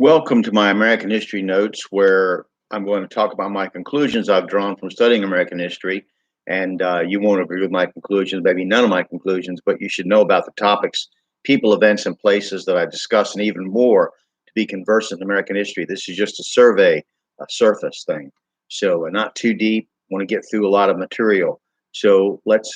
Welcome to my American History Notes, where I'm going to talk about my conclusions I've drawn from studying American history. And you won't agree with my conclusions, maybe none of my conclusions, but you should know about the topics, people, events, and places that I discuss, and even more to be conversant in American history. This is just a survey, a surface thing. So not too deep. Want to get through a lot of material. So let's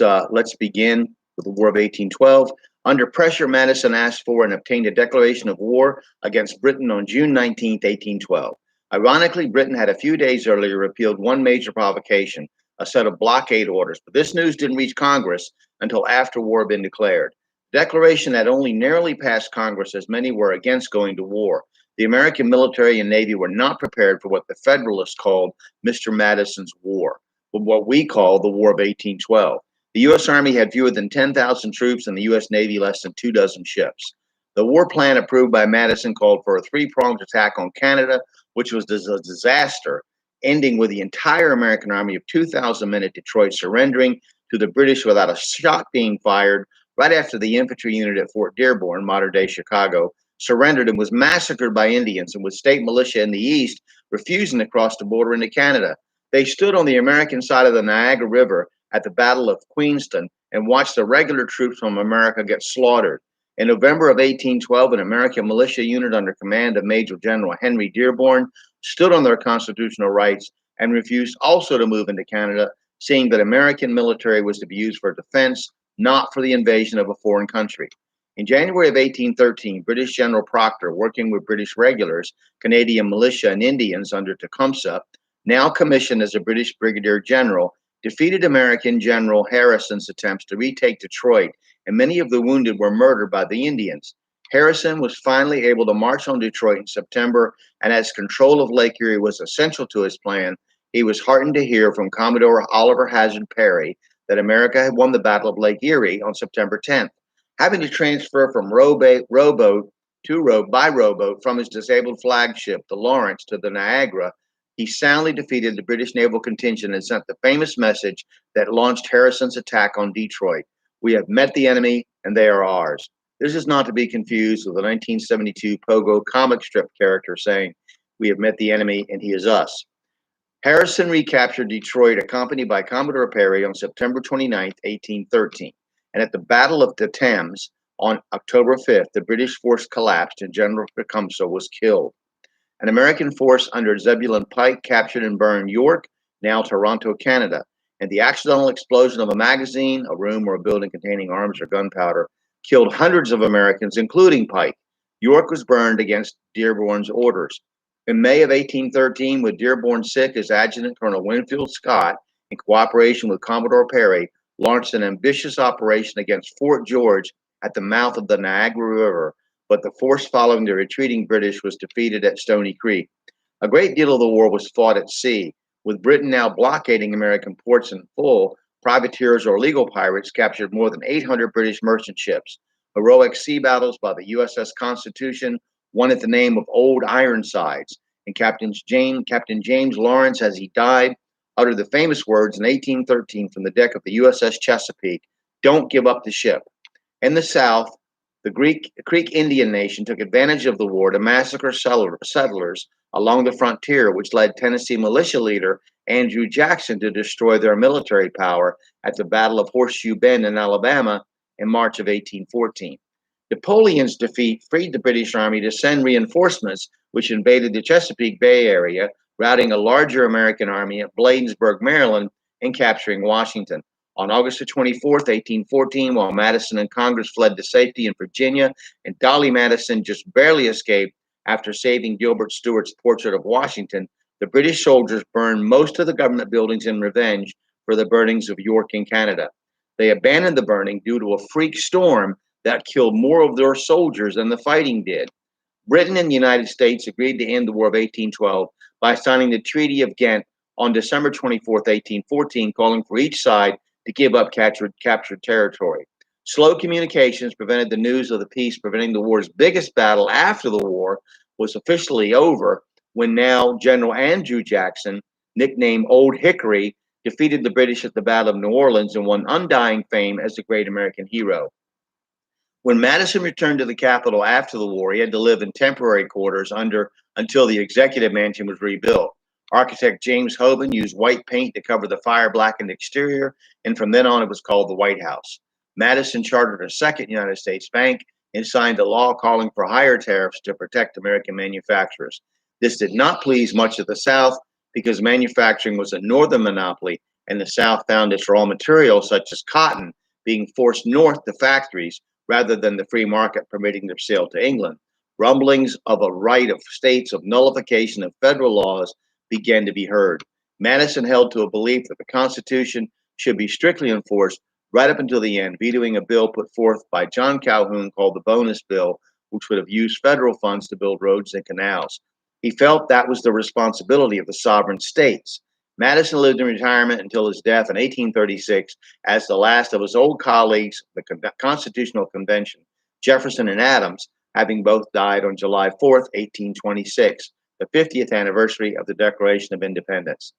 begin with the War of 1812. Under pressure, Madison asked for and obtained a declaration of war against Britain on June 19, 1812. Ironically, Britain had a few days earlier repealed one major provocation, a set of blockade orders, but this news didn't reach Congress until after war had been declared. The declaration had only narrowly passed Congress, as many were against going to war. The American military and Navy were not prepared for what the Federalists called Mr. Madison's War, what we call the War of 1812. The U.S. Army had fewer than 10,000 troops and the U.S. Navy less than 2 dozen ships. The war plan approved by Madison called for a three-pronged attack on Canada, which was a disaster, ending with the entire American army of 2,000 men at Detroit surrendering to the British without a shot being fired right after the infantry unit at Fort Dearborn, modern-day Chicago, surrendered and was massacred by Indians, and with state militia in the east refusing to cross the border into Canada. They stood on the American side of the Niagara River at the Battle of Queenston and watched the regular troops from America get slaughtered. In November of 1812, an American militia unit under command of Major General Henry Dearborn stood on their constitutional rights and refused also to move into Canada, seeing that American military was to be used for defense, not for the invasion of a foreign country. In January of 1813, British General Proctor, working with British regulars, Canadian militia, and Indians under Tecumseh, now commissioned as a British brigadier general, defeated American General Harrison's attempts to retake Detroit, and many of the wounded were murdered by the Indians. Harrison was finally able to march on Detroit in September, and as control of Lake Erie was essential to his plan, he was heartened to hear from Commodore Oliver Hazard Perry that America had won the Battle of Lake Erie on September 10th. Having to transfer from rowboat by rowboat from his disabled flagship, the Lawrence, to the Niagara, he soundly defeated the British naval contingent and sent the famous message that launched Harrison's attack on Detroit. We have met the enemy, and they are ours. This is not to be confused with the 1972 Pogo comic strip character saying, we have met the enemy, and he is us. Harrison recaptured Detroit, accompanied by Commodore Perry, on September 29, 1813. And at the Battle of the Thames on October 5th, the British force collapsed and General Tecumseh was killed. An American force under Zebulon Pike captured and burned York, now Toronto, Canada, and the accidental explosion of a magazine, a room, or a building containing arms or gunpowder killed hundreds of Americans, including Pike. York was burned against Dearborn's orders. In May of 1813, with Dearborn sick, his adjutant, Colonel Winfield Scott, in cooperation with Commodore Perry, launched an ambitious operation against Fort George at the mouth of the Niagara River, but the force following the retreating British was defeated at Stony Creek. A great deal of the war was fought at sea, with Britain now blockading American ports in full. Privateers or legal pirates captured more than 800 British merchant ships. Heroic sea battles by the USS Constitution, won at the name of Old Ironsides, and Captain James Lawrence, as he died, uttered the famous words in 1813 from the deck of the USS Chesapeake, "Don't give up the ship." In the South, the Creek Indian Nation took advantage of the war to massacre settlers along the frontier, which led Tennessee militia leader Andrew Jackson to destroy their military power at the Battle of Horseshoe Bend in Alabama in March of 1814. Napoleon's defeat freed the British Army to send reinforcements, which invaded the Chesapeake Bay area, routing a larger American army at Bladensburg, Maryland, and capturing Washington. On August 24th, 1814, while Madison and Congress fled to safety in Virginia, and Dolly Madison just barely escaped after saving Gilbert Stuart's portrait of Washington, the British soldiers burned most of the government buildings in revenge for the burnings of York in Canada. They abandoned the burning due to a freak storm that killed more of their soldiers than the fighting did. Britain and the United States agreed to end the War of 1812 by signing the Treaty of Ghent on December 24th, 1814, calling for each side to give up captured territory. Slow communications prevented the news of the peace, preventing the war's biggest battle after the war was officially over, when now General Andrew Jackson, nicknamed Old Hickory, defeated the British at the Battle of New Orleans and won undying fame as the great American hero. When Madison returned to the capital after the war, he had to live in temporary quarters until the executive mansion was rebuilt. Architect James Hoban used white paint to cover the fire-blackened exterior, and from then on it was called the White House. Madison chartered a second United States bank and signed a law calling for higher tariffs to protect American manufacturers. This did not please much of the South because manufacturing was a northern monopoly, and the South found its raw materials, such as cotton, being forced north to factories rather than the free market permitting their sale to England. Rumblings of a right of states of nullification of federal laws began to be heard. Madison held to a belief that the Constitution should be strictly enforced right up until the end, vetoing a bill put forth by John Calhoun called the Bonus Bill, which would have used federal funds to build roads and canals. He felt that was the responsibility of the sovereign states. Madison lived in retirement until his death in 1836 as the last of his old colleagues, the Constitutional Convention, Jefferson and Adams, having both died on July 4th, 1826, the 50th anniversary of the Declaration of Independence.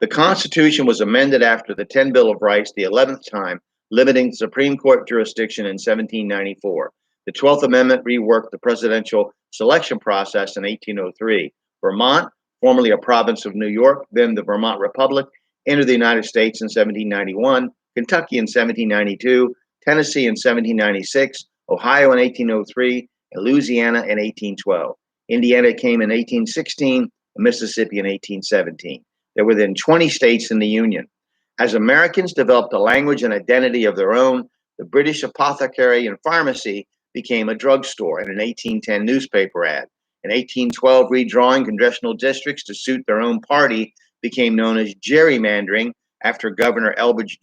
The Constitution was amended after the 10 Bill of Rights the 11th time, limiting Supreme Court jurisdiction in 1794. The 12th Amendment reworked the presidential selection process in 1803. Vermont, formerly a province of New York, then the Vermont Republic, entered the United States in 1791, Kentucky in 1792, Tennessee in 1796, Ohio in 1803, and Louisiana in 1812. Indiana came in 1816, and Mississippi in 1817. There were then 20 states in the Union. As Americans developed a language and identity of their own, the British apothecary and pharmacy became a drugstore and an 1810 newspaper ad. In 1812, redrawing congressional districts to suit their own party became known as gerrymandering after Governor Elbridge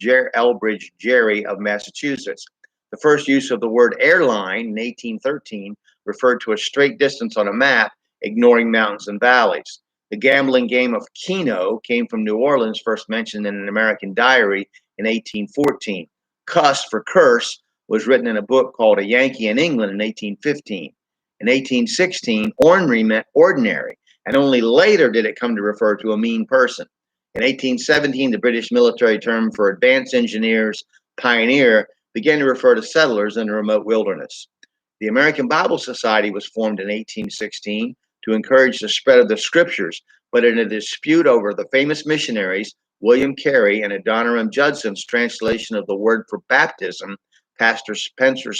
Gerry of Massachusetts. The first use of the word airline in 1813 referred to a straight distance on a map, ignoring mountains and valleys. The gambling game of Keno came from New Orleans, first mentioned in an American diary in 1814. Cuss for curse was written in a book called A Yankee in England in 1815. In 1816, ornery meant ordinary, and only later did it come to refer to a mean person. In 1817, the British military term for advanced engineers, pioneer, began to refer to settlers in the remote wilderness. The American Bible Society was formed in 1816 to encourage the spread of the scriptures, but in a dispute over the famous missionaries, William Carey and Adoniram Judson's translation of the word for baptism, Pastor Spencer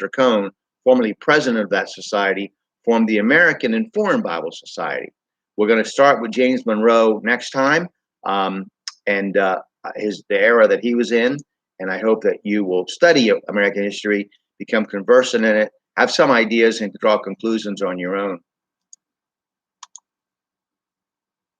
Cone, formerly president of that society, formed the American and Foreign Bible Society. We're going to start with James Monroe next time, and the era that he was in. And I hope that you will study American history, become conversant in it, have some ideas, and draw conclusions on your own.